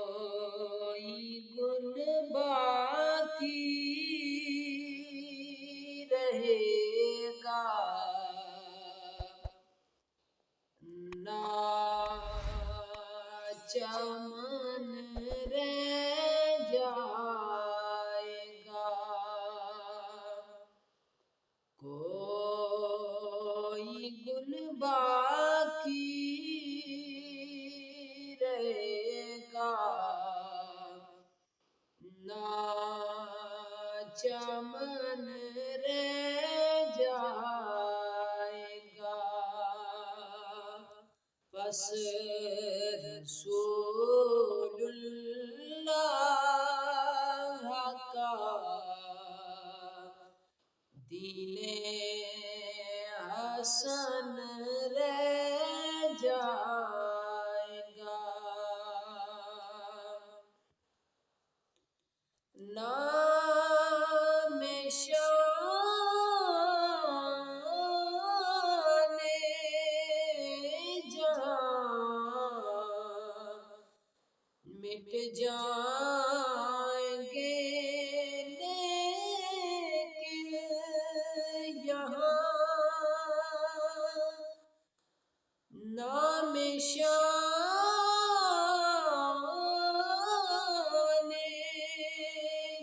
کوئی گل باقی رہے گا نہ چمن رہ جائے گا کوئی گل باقی رہے گا نہ چمن رہ جائے گا بس رسول اللہ کا دین حسن رہ جائے گا نام شان جہاں مٹ جائیں گے لیکن یہاں نام شان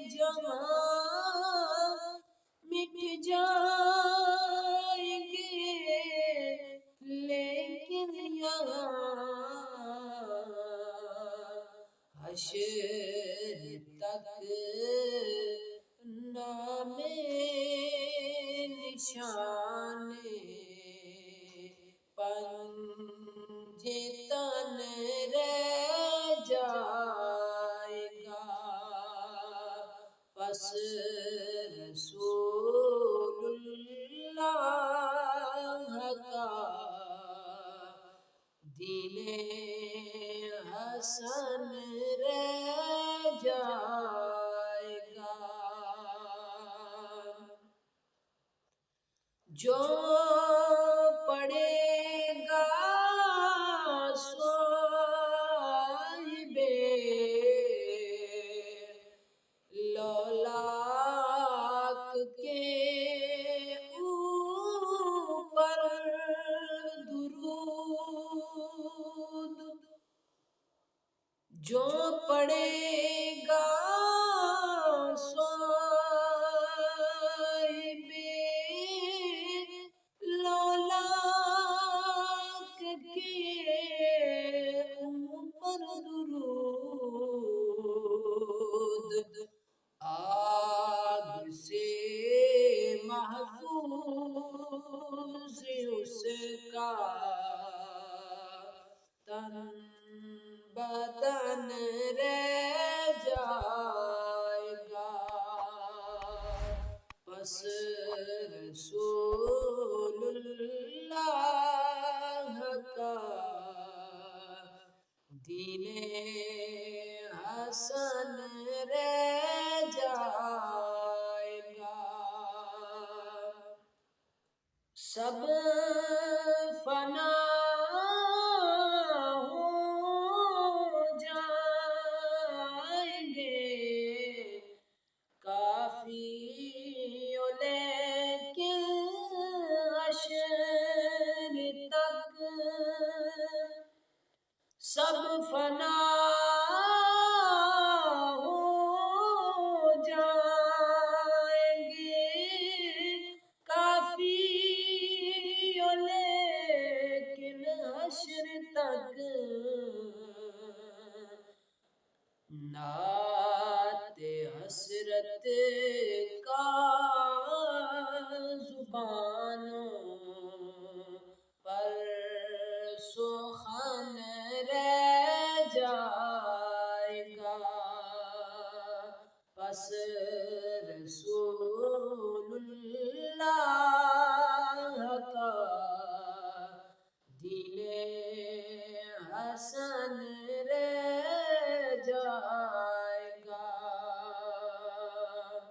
جہاں مٹ جائیں گے لیکن یہاں حشر تک نام نشان پنجے تن رہ جائے گا پس رسول اللہ کا دین حسن رہ جائے گا جو پڑھے گا صاحب لولاک کے اوپر درود جو پڑھے گا صاحب لولاک کے اوپر درود آگ سے محفوظ اس کا تن بدن رہ جائے گا پس رسول اللہ کا دین حسن رہ جائے گا سب فنا ہو جائیں گے کافی لیکن حشر تک سب فنا